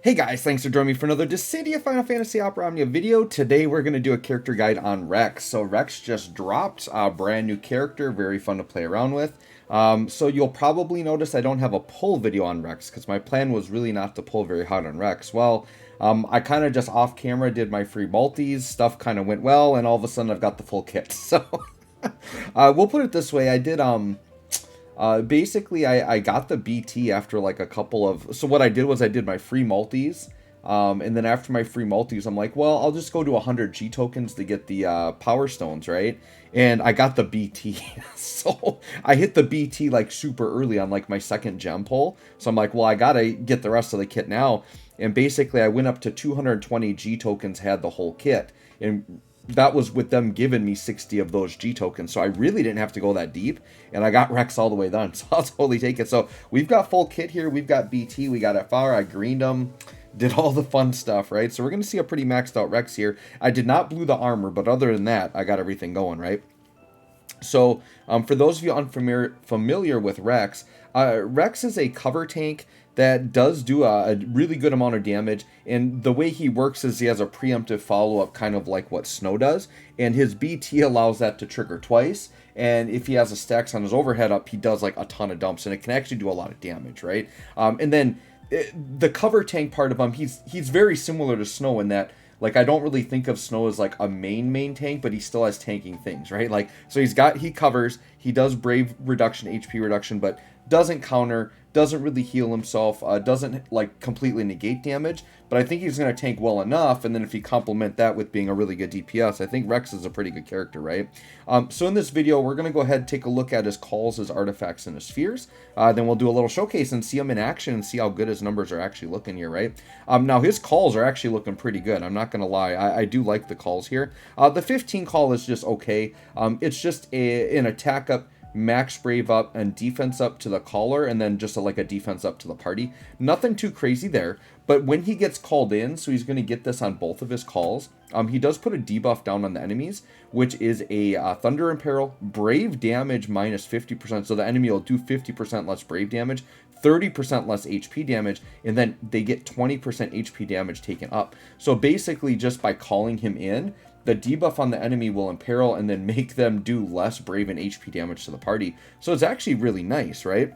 Hey guys, thanks for joining me for another Dissidia Final Fantasy Opera Omnia video. Today we're going to do a character guide on Reks. So Reks just dropped a brand new character, very fun to play around with. So you'll probably notice I don't have a pull video on Reks because my plan was really not to pull very hard on Reks. Well, I kind of just off camera did my free multis, stuff kind of went well, and all of a sudden I've got the full kit. So we'll put it this way, I did basically, I got the BT after like a couple of... So what I did was I did my free multis. And then after my free multis, I'm like, well, I'll just go to 100 G tokens to get the power stones, right? And I got the BT. So I hit the BT like super early on like my second gem pull. So I'm like, well, I gotta get the rest of the kit now. And basically I went up to 220 G tokens, had the whole kit. And that was with them giving me 60 of those G tokens. So I really didn't have to go that deep. And I got Reks all the way done. So I'll totally take it. So we've got full kit here. We've got BT. We got FR. I greened them. Did all the fun stuff, right? So we're going to see a pretty maxed out Reks here. I did not blue the armor, but other than that, I got everything going, right? So for those of you unfamiliar with Reks, Reks is a cover tank that does do a really good amount of damage, and the way he works is he has a preemptive follow-up, kind of like what Snow does, and his BT allows that to trigger twice, and if he has a stacks on his overhead up, he does like a ton of dumps, and it can actually do a lot of damage, right? And then the cover tank part of him, he's very similar to Snow in that, like, I don't really think of Snow as like a main tank, but he still has tanking things, right? Like, so he covers, he does Brave reduction, HP reduction, but doesn't counter, doesn't really heal himself, doesn't like completely negate damage, but I think he's going to tank well enough, and then if you complement that with being a really good DPS, I think Reks is a pretty good character, right? So in this video, we're going to go ahead and take a look at his calls, his artifacts, and his spheres. Then we'll do a little showcase and see him in action and see how good his numbers are actually looking here, right? Now his calls are actually looking pretty good. I'm not going to lie. I do like the calls here. The 15 call is just okay. It's just an attack up, max brave up, and defense up to the caller, and then just like a defense up to the party. Nothing too crazy there, but when he gets called in, so he's going to get this on both of his calls, he does put a debuff down on the enemies, which is a Thunder Imperil, brave damage minus 50%, so the enemy will do 50% less brave damage, 30% less HP damage, and then they get 20% HP damage taken up. So basically, just by calling him in, the debuff on the enemy will imperil and then make them do less brave and HP damage to the party. So it's actually really nice, right?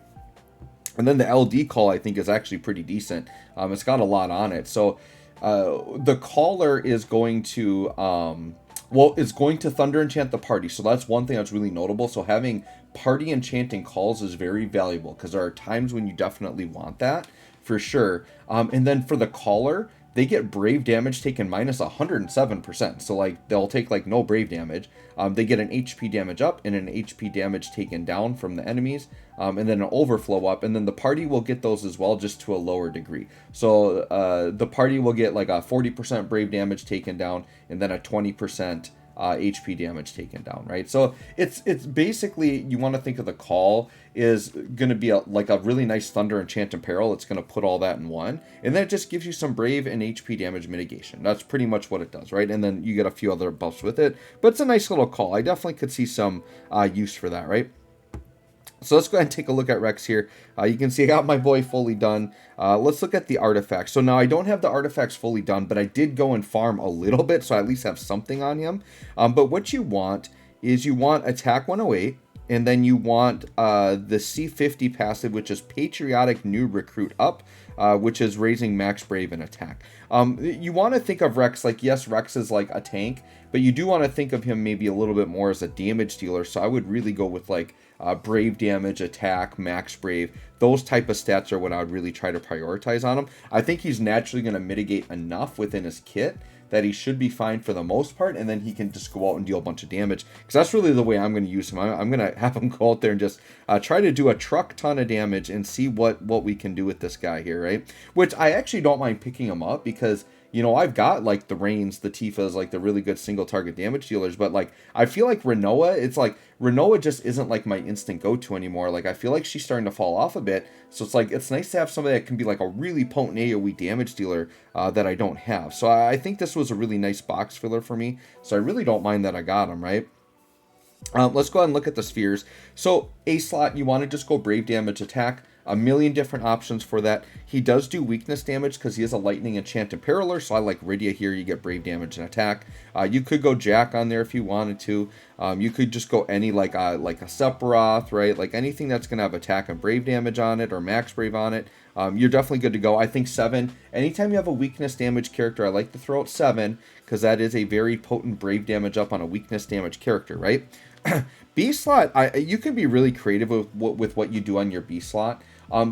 And then the LD call, I think, is actually pretty decent. It's got a lot on it. So the caller is going to, it's going to Thunder Enchant the party. So that's one thing that's really notable. So having party enchanting calls is very valuable because there are times when you definitely want that, for sure. And then for the caller, they get brave damage taken minus 107%. So like they'll take like no brave damage. They get an HP damage up and an HP damage taken down from the enemies, and then an overflow up, and then the party will get those as well, just to a lower degree. So the party will get like a 40% brave damage taken down, and then a 20% HP damage taken down, right? So it's basically, you want to think of the call is going to be like a really nice Thunder Enchant Imperil. It's going to put all that in one, and then it just gives you some brave and HP damage mitigation. That's pretty much what it does, right? And then you get a few other buffs with it, but it's a nice little call. I definitely could see some use for that, right? So let's go ahead and take a look at Reks here. You can see I got my boy fully done. Let's look at the artifacts. So now I don't have the artifacts fully done, but I did go and farm a little bit, so I at least have something on him. But what you want is you want Attack 108, and then you want the C50 passive, which is Patriotic New Recruit Up, which is raising max brave and attack. You want to think of Reks like, yes, Reks is like a tank, but you do want to think of him maybe a little bit more as a damage dealer. So I would really go with like brave damage, attack, max brave. Those type of stats are what I would really try to prioritize on him. I think he's naturally going to mitigate enough within his kit that he should be fine for the most part, and then he can just go out and deal a bunch of damage, because that's really the way I'm going to use him. I'm going to have him go out there and just try to do a truck ton of damage and see what we can do with this guy here, right? Which I actually don't mind picking him up, because you know, I've got like the Reigns, the Tifas, like the really good single target damage dealers, but like I feel like Rinoa, it's like Rinoa just isn't like my instant go-to anymore. Like I feel like she's starting to fall off a bit, so it's like it's nice to have somebody that can be like a really potent AoE damage dealer that I don't have. So I think this was a really nice box filler for me, so I really don't mind that I got him, right? Let's go ahead and look at the spheres. So A slot, you want to just go brave damage attack. a million different options for that. He does do weakness damage because he is a lightning enchanted parallel, so I like Rydia here. You get brave damage and attack. You could go Jack on there if you wanted to. You could just go any like a Sephiroth, right? Like anything that's going to have attack and brave damage on it or max brave on it. You're definitely good to go. I think 7, anytime you have a weakness damage character, I like to throw out 7 because that is a very potent brave damage up on a weakness damage character, right? B slot, you can be really creative with what you do on your B slot.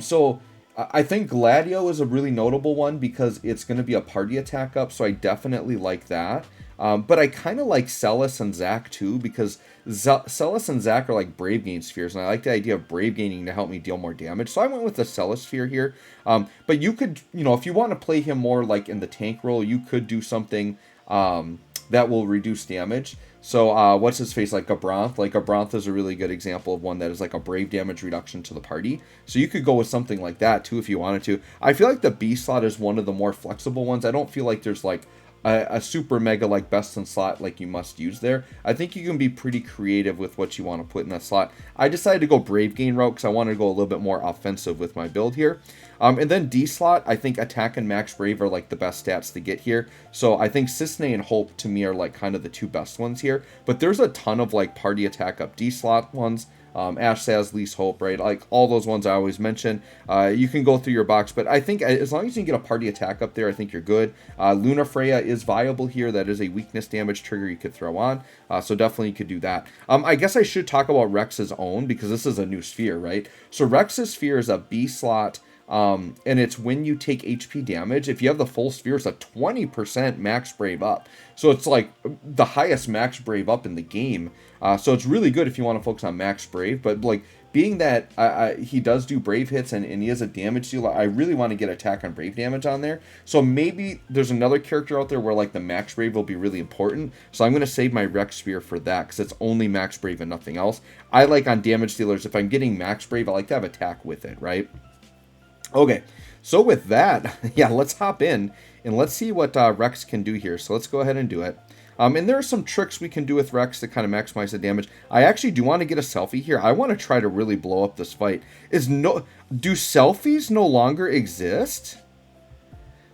So I think Gladio is a really notable one because it's going to be a party attack up, so I definitely like that. But I kind of like Celis and Zac too, because Celis and Zac are like Brave Gain spheres, and I like the idea of Brave Gaining to help me deal more damage. So I went with the Celis sphere here. But you could, if you want to play him more like in the tank role, you could do something that will reduce damage. So what's his face, like Gabranth? Like Gabranth is a really good example of one that is like a brave damage reduction to the party. So you could go with something like that too if you wanted to. I feel like the B slot is one of the more flexible ones. I don't feel like there's like a super mega like best in slot like you must use there. I think you can be pretty creative with what you want to put in that slot. I decided to go Brave Gain route because I wanted to go a little bit more offensive with my build here. And then D slot, I think attack and max brave are like the best stats to get here. So I think Cissnei and Hope to me are like kind of the two best ones here. But there's a ton of like party attack up D slot ones. Ash Saz, Lease Hope, right? Like all those ones I always mention. You can go through your box, but I think as long as you can get a party attack up there, I think you're good. Luna Freya is viable here. That is a weakness damage trigger you could throw on. So definitely you could do that. I guess I should talk about Rex's own because this is a new sphere, right? So Rex's sphere is a B slot. And it's when you take HP damage. If you have the full sphere, it's a 20% max brave up. So it's like the highest max brave up in the game. So it's really good if you want to focus on max brave. But like being that he does do brave hits and he is a damage dealer, I really want to get attack on brave damage on there. So maybe there's another character out there where like the max brave will be really important. So I'm going to save my Rex sphere for that because it's only max brave and nothing else. I like on damage dealers, if I'm getting max brave, I like to have attack with it, right? Okay, so with that, yeah, let's hop in and let's see what Reks can do here. So let's go ahead and do it. And there are some tricks we can do with Reks to kind of maximize the damage. I actually do want to get a selfie here. I want to try to really blow up this fight. Do selfies no longer exist?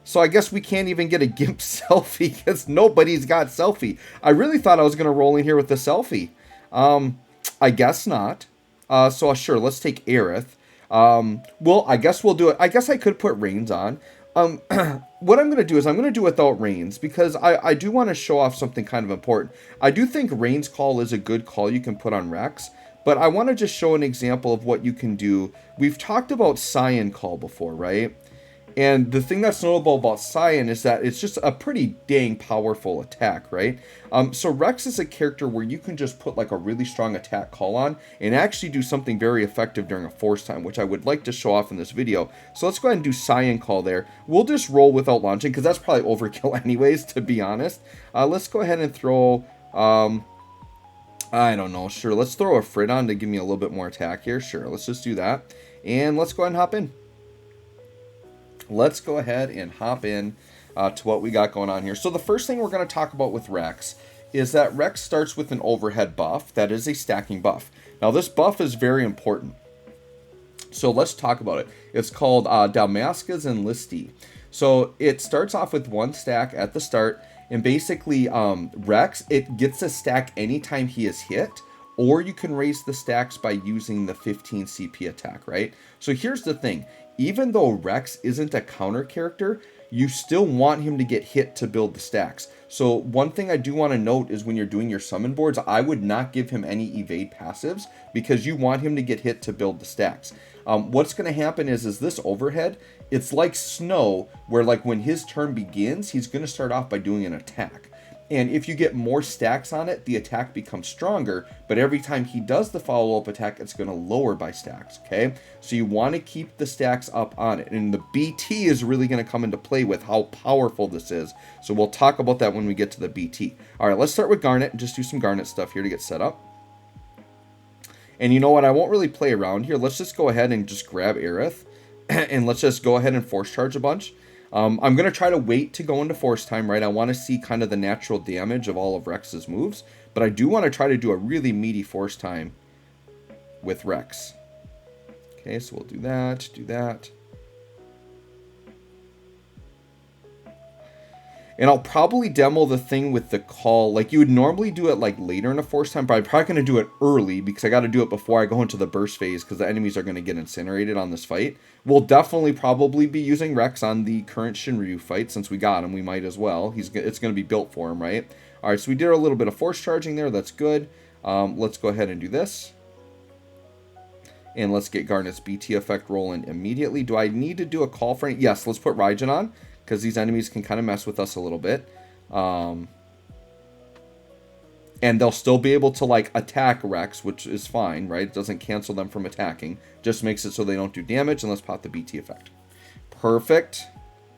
So I guess we can't even get a GIMP selfie because nobody's got selfie. I really thought I was going to roll in here with the selfie. I guess not. So sure, let's take Aerith. Well, I guess we'll do it. I guess I could put reins on. What I'm going to do is I'm going to do without reins because I do want to show off something kind of important. I do think reins call is a good call you can put on Reks, but I want to just show an example of what you can do. We've talked about Cyan call before, right? And the thing that's notable about Cyan is that it's just a pretty dang powerful attack, right? So Reks is a character where you can just put like a really strong attack call on and actually do something very effective during a force time, which I would like to show off in this video. So let's go ahead and do Cyan call there. We'll just roll without launching because that's probably overkill anyways, to be honest. Let's go ahead and throw, I don't know, sure. Let's throw a Frit on to give me a little bit more attack here. Sure, let's just do that. And let's go ahead and hop in. Let's go ahead and hop in to what we got going on here. So the first thing we're going to talk about with Reks is that Reks starts with an overhead buff. That is a stacking buff. Now this buff is very important. So let's talk about it. It's called Dalmascus and Listi. So it starts off with 1 stack at the start. And basically Reks, it gets a stack anytime he is hit. Or you can raise the stacks by using the 15 CP attack, right? So here's the thing. Even though Reks isn't a counter character, you still want him to get hit to build the stacks. So one thing I do want to note is when you're doing your summon boards, I would not give him any evade passives because you want him to get hit to build the stacks. What's going to happen is this overhead, it's like Snow, where like when his turn begins, he's going to start off by doing an attack. And if you get more stacks on it, the attack becomes stronger. But every time he does the follow-up attack, it's going to lower by stacks, okay? So you want to keep the stacks up on it. And the BT is really going to come into play with how powerful this is. So we'll talk about that when we get to the BT. All right, let's start with Garnet and just do some Garnet stuff here to get set up. And you know what? I won't really play around here. Let's just go ahead and just grab Aerith. And let's just go ahead and force charge a bunch. I'm going to try to wait to go into force time, right? I want to see kind of the natural damage of all of Rex's moves, but I do want to try to do a really meaty force time with Reks. Okay, so we'll do that, do that. And I'll probably demo the thing with the call. Like, you would normally do it, like, later in a force time, but I'm probably going to do it early because I got to do it before I go into the burst phase because the enemies are going to get incinerated on this fight. We'll definitely probably be using Reks on the current Shinryu fight. Since we got him, we might as well. It's going to be built for him, right? All right, so we did a little bit of force charging there. That's good. Let's go ahead and do this. And let's get Garnet's BT effect rolling immediately. Do I need to do a call for it? Yes, let's put Raijin on, because these enemies can kind of mess with us a little bit. And they'll still be able to, like, attack Reks, which is fine, right? It doesn't cancel them from attacking. Just makes it so they don't do damage. And let's pop the BT effect. Perfect.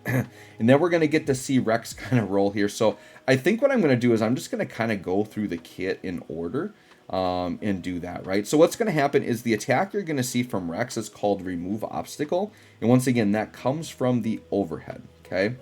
And then we're going to get to see Reks kind of roll here. So I think what I'm going to do is I'm just going to kind of go through the kit in order. And do that, right? So what's going to happen is the attack you're going to see from Reks is called Remove Obstacle. And once again, that comes from the overhead, okay?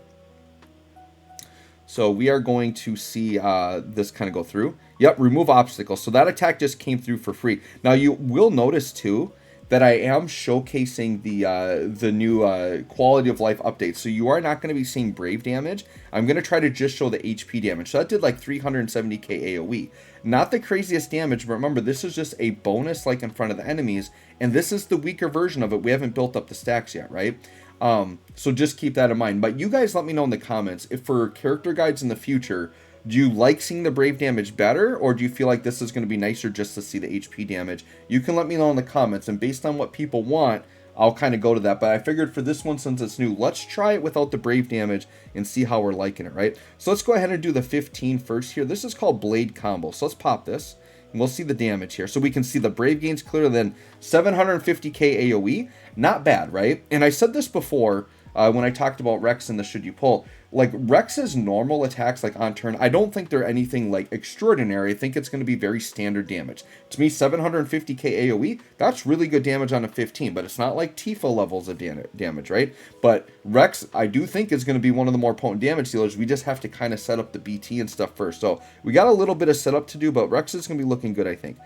So we are going to see this kind of go through. Yep, Remove Obstacle. So that attack just came through for free. Now you will notice too that I am showcasing the new quality of life update. So you are not going to be seeing Brave damage. I'm going to try to just show the HP damage. So that did like 370k AoE. Not the craziest damage, but remember, this is just a bonus like in front of the enemies. And this is the weaker version of it. We haven't built up the stacks yet, right? So just keep that in mind. But you guys let me know in the comments if for character guides in the future, do you like seeing the Brave damage better, or do you feel like this is going to be nicer just to see the HP damage? You can let me know in the comments, and based on what people want, I'll kind of go to that. But I figured for this one, since it's new, let's try it without the Brave damage and see how we're liking it, right? So let's go ahead and do the 15 first here. This is called Blade Combo. So let's pop this, and we'll see the damage here. So we can see the Brave gains clearer than 750k AoE. Not bad, right? And I said this before when I talked about Reks and the Should You Pull. Like, Reks' normal attacks, like, on turn, I don't think they're anything, like, extraordinary. I think it's going to be very standard damage. To me, 750k AoE, that's really good damage on a 15, but it's not like Tifa levels of damage, right? But Reks, I do think, is going to be one of the more potent damage dealers. We just have to kind of set up the BT and stuff first. So, we got a little bit of setup to do, but Reks is going to be looking good, I think.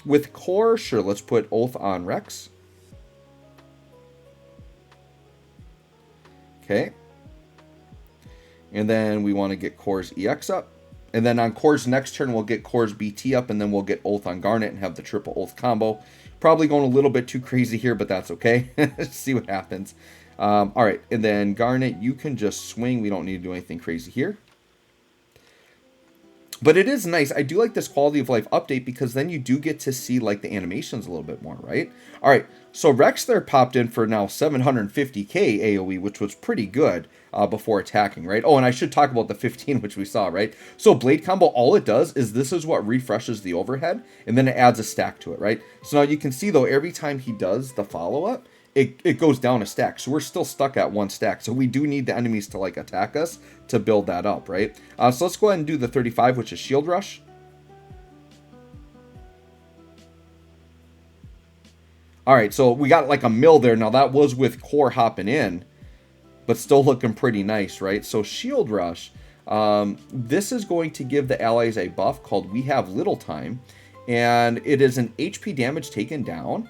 With Core, sure, let's put Oath on Reks. Okay. And then we want to get Core's EX up. And then on Core's next turn, we'll get Core's BT up. And then we'll get Oath on Garnet and have the triple Oath combo. Probably going a little bit too crazy here, but that's okay. Let's see what happens. All right. And then Garnet, you can just swing. We don't need to do anything crazy here. But it is nice. I do like this quality of life update because then you do get to see like the animations a little bit more, right? All right. So Reks there popped in for now 750k AoE, which was pretty good before attacking, right? Oh, and I should talk about the 15, which we saw, right? So Blade Combo, all it does is this is what refreshes the overhead, and then it adds a stack to it, right? So now you can see, though, every time he does the follow-up, it goes down a stack. So we're still stuck at one stack. So we do need the enemies to, like, attack us to build that up, right? So let's go ahead and do the 35, which is Shield Rush. All right, so we got like a mill there. Now that was with Core hopping in, but still looking pretty nice, right? So Shield Rush, this is going to give the allies a buff called We Have Little Time, and it is an HP damage taken down,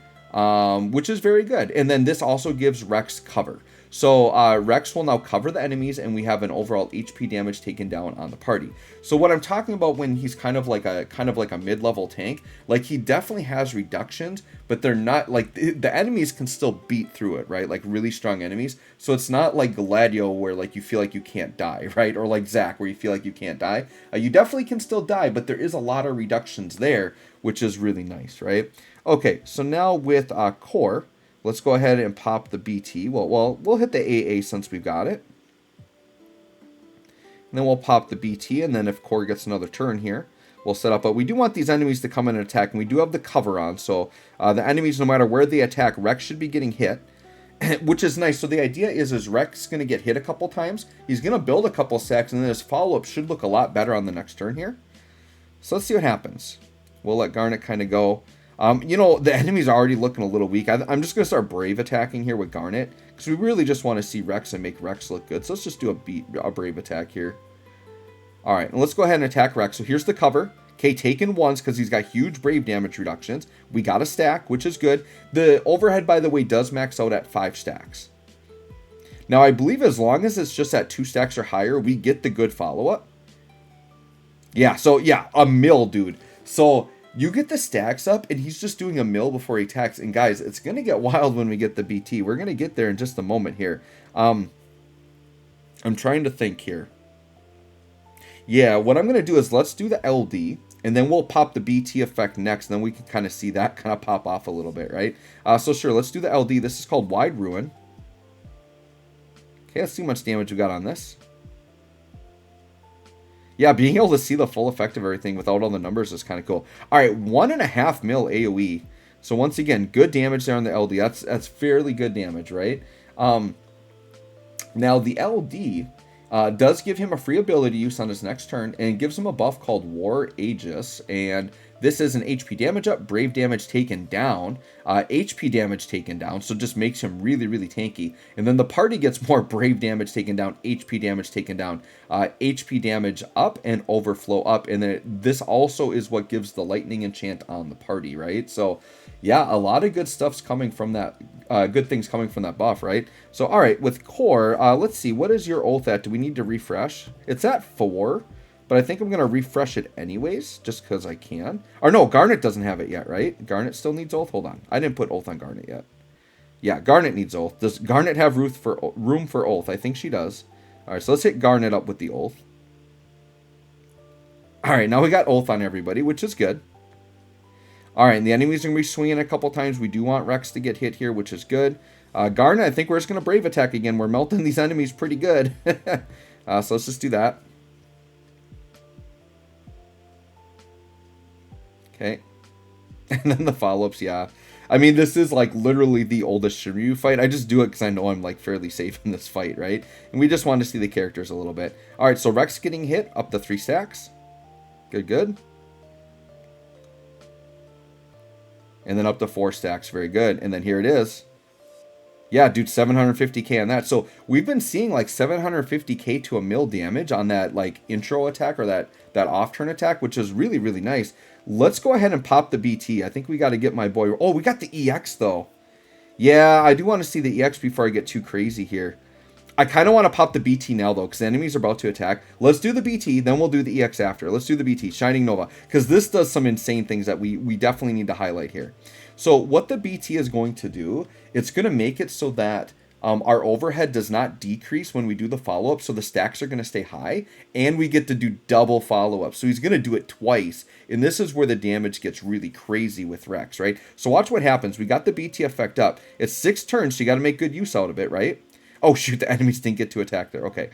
which is very good. And then this also gives Reks cover. So Reks will now cover the enemies, and we have an overall HP damage taken down on the party. So what I'm talking about when he's kind of like a mid-level tank, like he definitely has reductions, but they're not like the enemies can still beat through it, right? Like really strong enemies. So it's not like Gladio where like you feel like you can't die, right? Or like Zack where you feel like you can't die. You definitely can still die, but there is a lot of reductions there, which is really nice, right? Okay, so now with Core, let's go ahead and pop the BT. Well, we'll hit the AA since we've got it. And then we'll pop the BT, and then if Core gets another turn here, we'll set up. But we do want these enemies to come in and attack, and we do have the cover on. So the enemies, no matter where they attack, Reks should be getting hit, which is nice. So the idea is Reks going to get hit a couple times. He's going to build a couple stacks, and then his follow-up should look a lot better on the next turn here. So let's see what happens. We'll let Garnet kind of go. You know, the enemies are already looking a little weak. I'm just going to start Brave attacking here with Garnet, because we really just want to see Reks and make Reks look good. So let's just do a Brave attack here. All right, and let's go ahead and attack Reks. So here's the cover. Okay, taken once because he's got huge brave damage reductions. We got a stack, which is good. The overhead, by the way, does max out at 5 stacks. Now, I believe as long as it's just at 2 stacks or higher, we get the good follow-up. Yeah, so yeah, a mill, dude. So you get the stacks up, and he's just doing a mill before he attacks. And guys, it's going to get wild when we get the BT. We're going to get there in just a moment here. I'm trying to think here. Yeah, what I'm going to do is let's do the LD, and then we'll pop the BT effect next, and then we can kind of see that kind of pop off a little bit, right? So sure, let's do the LD. This is called Wide Ruin. Okay, let's see how much damage we got on this. Yeah, being able to see the full effect of everything without all the numbers is kind of cool. All right, 1.5 mil AoE. So once again, good damage there on the LD. That's fairly good damage, right? Now the LD does give him a free ability use on his next turn, and gives him a buff called War Aegis, and this is an HP damage up, brave damage taken down, HP damage taken down, so just makes him really, really tanky. And then the party gets more brave damage taken down, HP damage taken down, HP damage up, and overflow up. And then this also is what gives the lightning enchant on the party, right? So yeah, a lot of good stuff's coming from that, good things coming from that buff, right? So all right, with core, let's see, what is your oath at? Do we need to refresh? It's at 4. But I think I'm going to refresh it anyways, just because I can. Or no, Garnet doesn't have it yet, right? Garnet still needs Oath? Hold on. I didn't put Oath on Garnet yet. Yeah, Garnet needs Oath. Does Garnet have room for Oath? I think she does. All right, so let's hit Garnet up with the Oath. All right, now we got Oath on everybody, which is good. All right, and the enemies are going to be swinging a couple times. We do want Reks to get hit here, which is good. Garnet, I think we're just going to Brave Attack again. We're melting these enemies pretty good. So let's just do that. Okay. And then the follow-ups, yeah. I mean, this is like literally the oldest Shiryu fight. I just do it because I know I'm like fairly safe in this fight, right? And we just want to see the characters a little bit. All right, so Reks getting hit up to 3 stacks. Good, good. And then up to 4 stacks. Very good. And then here it is. Yeah, dude, 750k on that. So we've been seeing like 750k to a mil damage on that like intro attack or that off-turn attack, which is really, really nice. Let's go ahead and pop the BT. I think we got to get my boy... Oh, we got the EX, though. Yeah, I do want to see the EX before I get too crazy here. I kind of want to pop the BT now, though, because the enemies are about to attack. Let's do the BT, then we'll do the EX after. Let's do the BT, Shining Nova, because this does some insane things that we definitely need to highlight here. So what the BT is going to do, it's going to make it so that our overhead does not decrease when we do the follow-up, so the stacks are going to stay high, and we get to do double follow-up. So he's going to do it twice, and this is where the damage gets really crazy with Reks, right? So watch what happens. We got the BT effect up. It's 6 turns, so you got to make good use out of it, right? Oh, shoot, the enemies didn't get to attack there. Okay.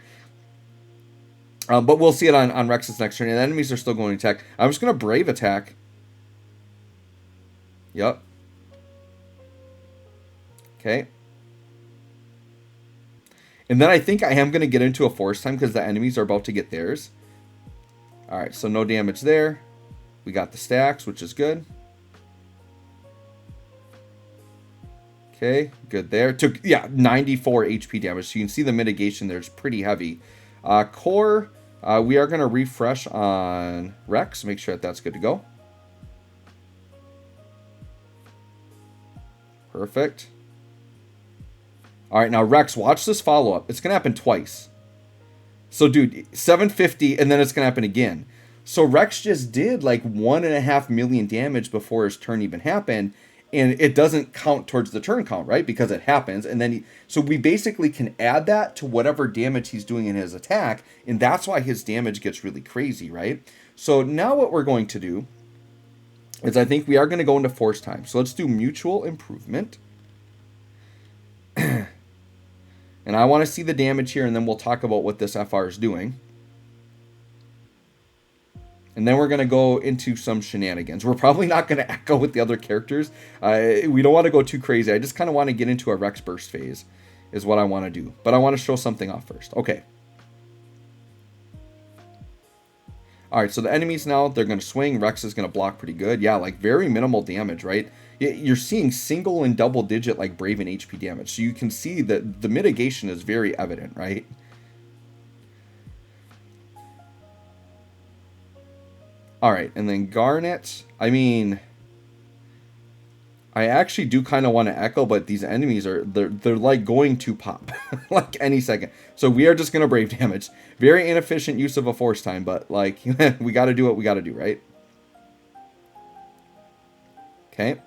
But we'll see it on Rex's next turn, and the enemies are still going to attack. I'm just going to Brave Attack. Yep. Okay. And then I think I am going to get into a force time because the enemies are about to get theirs. Alright, so no damage there. We got the stacks, which is good. Okay, good there. Took, yeah, 94 HP damage. So you can see the mitigation there is pretty heavy. Core, we are going to refresh on Reks. Make sure that that's good to go. Perfect. All right, now Reks, watch this follow-up. It's going to happen twice. So, dude, 750, and then it's going to happen again. So Reks just did like 1.5 million damage before his turn even happened, and it doesn't count towards the turn count, right? Because it happens, and then so we basically can add that to whatever damage he's doing in his attack, and that's why his damage gets really crazy, right? So now what we're going to do is I think we are going to go into force time. So let's do mutual improvement. And I want to see the damage here, and then we'll talk about what this FR is doing. And then we're going to go into some shenanigans. We're probably not going to echo with the other characters. We don't want to go too crazy. I just kind of want to get into a Reks burst phase is what I want to do. But I want to show something off first. Okay. All right, so the enemies now, they're going to swing. Reks is going to block pretty good. Yeah, like very minimal damage, right? You're seeing single and double digit like Brave and HP damage. So you can see that the mitigation is very evident, right? Alright, and then Garnet. I mean, I actually do kind of want to echo, but these enemies are, they're like going to pop like any second. So we are just going to brave damage. Very inefficient use of a force time, but like we got to do what we got to do, right? Okay.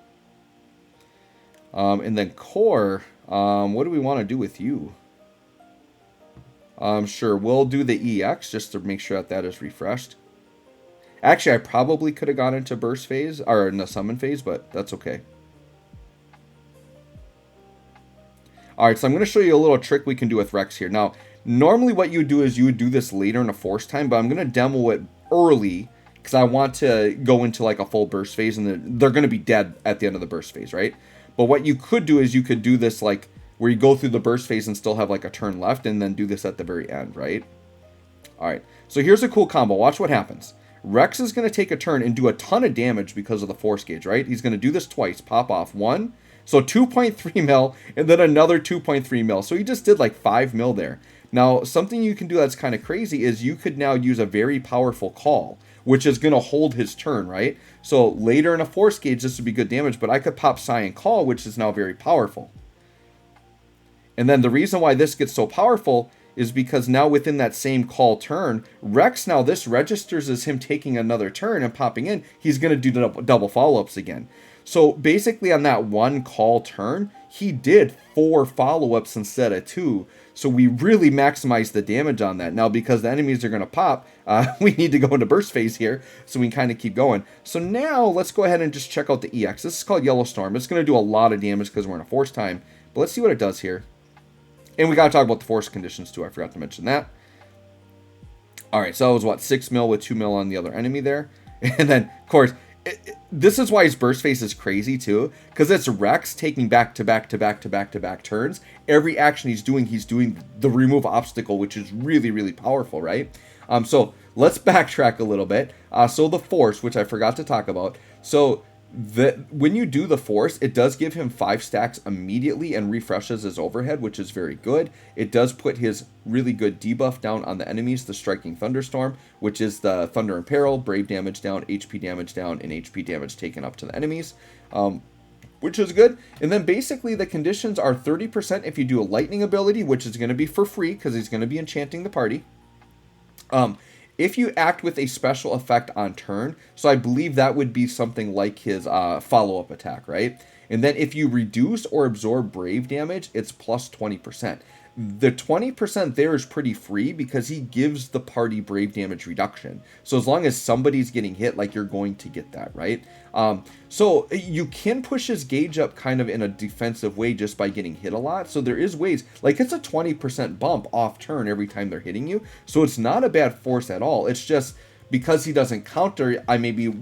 And then core, what do we want to do with you? Sure, we'll do the EX just to make sure that that is refreshed. Actually, I probably could have gone into burst phase, or in the summon phase, but that's okay. Alright, so I'm going to show you a little trick we can do with Reks here. Now, normally what you would do is you would do this later in a force time, but I'm going to demo it early because I want to go into like a full burst phase, and they're going to be dead at the end of the burst phase, right? But what you could do is you could do this like where you go through the burst phase and still have like a turn left, and then do this at the very end, right? Alright, so here's a cool combo. Watch what happens. Reks is going to take a turn and do a ton of damage because of the force gauge, right? He's going to do this twice. Pop off. 1. So 2.3 mil, and then another 2.3 mil. So he just did like 5 mil there. Now, something you can do that's kind of crazy is you could now use a very powerful call, which is going to hold his turn, right? So later in a force gauge, this would be good damage, but I could pop Cyan Call, which is now very powerful. And then the reason why this gets so powerful is because now within that same call turn, Reks, now this registers as him taking another turn and popping in. He's going to do double follow-ups again. So basically on that one call turn, he did 4 follow-ups instead of 2. So we really maximized the damage on that. Now because the enemies are going to pop, we need to go into burst phase here so we can kind of keep going. So now let's go ahead and just check out the EX. This is called Yellow Storm. It's going to do a lot of damage because we're in a force time. But let's see what it does here. And we got to talk about the force conditions too. I forgot to mention that. Alright, so that was what? 6 mil with 2 mil on the other enemy there. And then, of course, this is why his burst phase is crazy too, because it's Reks taking back to back turns. Every action he's doing the remove obstacle, which is really, really powerful, right? So let's backtrack a little bit. So the force, which I forgot to talk about. So when you do the force, it does give him 5 stacks immediately and refreshes his overhead, which is very good. It does put his really good debuff down on the enemies, the striking thunderstorm, which is the thunder and peril, brave damage down, HP damage down, and HP damage taken up to the enemies, which is good. And then basically the conditions are 30% if you do a lightning ability, which is going to be for free because he's going to be enchanting the party. If you act with a special effect on turn, so I believe that would be something like his follow-up attack, right? And then if you reduce or absorb brave damage, it's plus 20%. The 20% there is pretty free because he gives the party brave damage reduction. So as long as somebody's getting hit, like you're going to get that, right? So you can push his gauge up kind of in a defensive way just by getting hit a lot. So there is ways, like it's a 20% bump off turn every time they're hitting you. So it's not a bad force at all. It's just because he doesn't counter, I maybe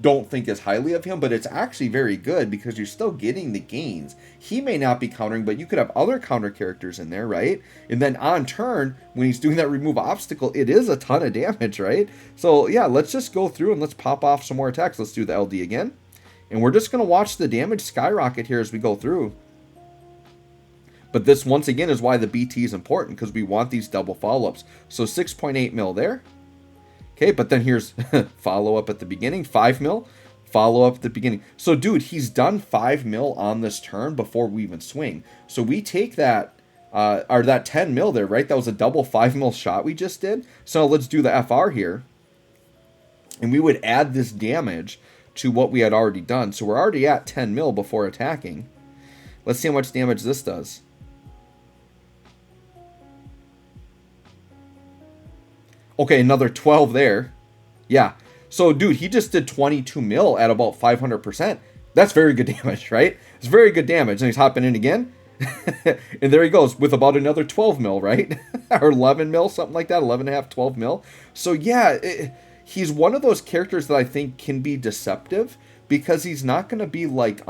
don't think as highly of him, but it's actually very good because you're still getting the gains. He may not be countering, but you could have other counter characters in there, right? And then on turn, when he's doing that remove obstacle, it is a ton of damage, right? So yeah, let's just go through and let's pop off some more attacks. Let's do the LD again. And we're just going to watch the damage skyrocket here as we go through. But this, once again, is why the BT is important, because we want these double follow-ups. So 6.8 mil there. Okay, but then here's follow-up at the beginning, 5 mil, follow-up at the beginning. So, dude, he's done 5 mil on this turn before we even swing. So we take that, or that 10 mil there, right? That was a double 5 mil shot we just did. So let's do the FR here. And we would add this damage to what we had already done. So we're already at 10 mil before attacking. Let's see how much damage this does. Okay, another 12 there. Yeah. So, dude, he just did 22 mil at about 500%. That's very good damage, right? It's very good damage. And he's hopping in again. And there he goes with about another 12 mil, right? Or 11 mil, something like that. 11 and a half, 12 mil. So, yeah, he's one of those characters that I think can be deceptive because he's not going to be like,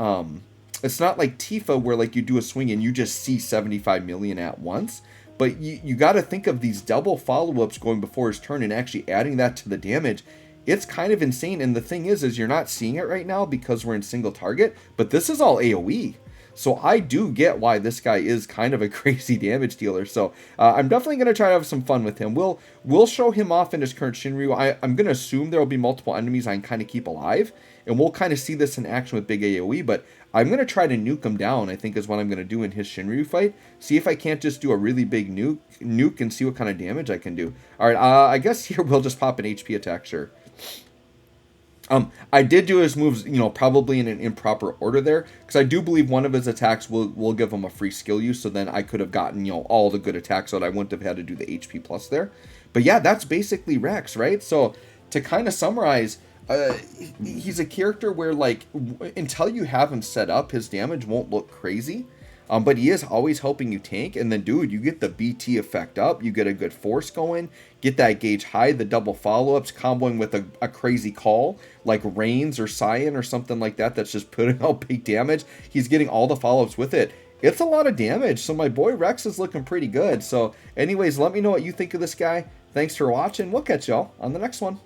it's not like Tifa where like you do a swing and you just see 75 million at once. But you got to think of these double follow-ups going before his turn and actually adding that to the damage. It's kind of insane. And the thing is you're not seeing it right now because we're in single target. But this is all AoE. So I do get why this guy is kind of a crazy damage dealer. So I'm definitely going to try to have some fun with him. We'll show him off in his current Shinryu. I'm going to assume there will be multiple enemies I can kind of keep alive, and we'll kind of see this in action with big AoE, but I'm going to try to nuke him down, I think is what I'm going to do in his Shinryu fight. See if I can't just do a really big nuke and see what kind of damage I can do. All right, I guess here we'll just pop an HP attack, sure. I did do his moves, probably in an improper order there, because I do believe one of his attacks will give him a free skill use, so then I could have gotten, all the good attacks, so that I wouldn't have had to do the HP plus there. But yeah, that's basically Reks, right? So to kind of summarize, he's a character where, like, until you have him set up, his damage won't look crazy. But he is always helping you tank, and then, dude, you get the BT effect up, you get a good force going, get that gauge high, the double follow-ups, comboing with a crazy call, like Reigns or Cyan or something like that, that's just putting out big damage. He's getting all the follow-ups with it. It's a lot of damage, so my boy Reks is looking pretty good. So, anyways, let me know what you think of this guy. Thanks for watching. We'll catch y'all on the next one.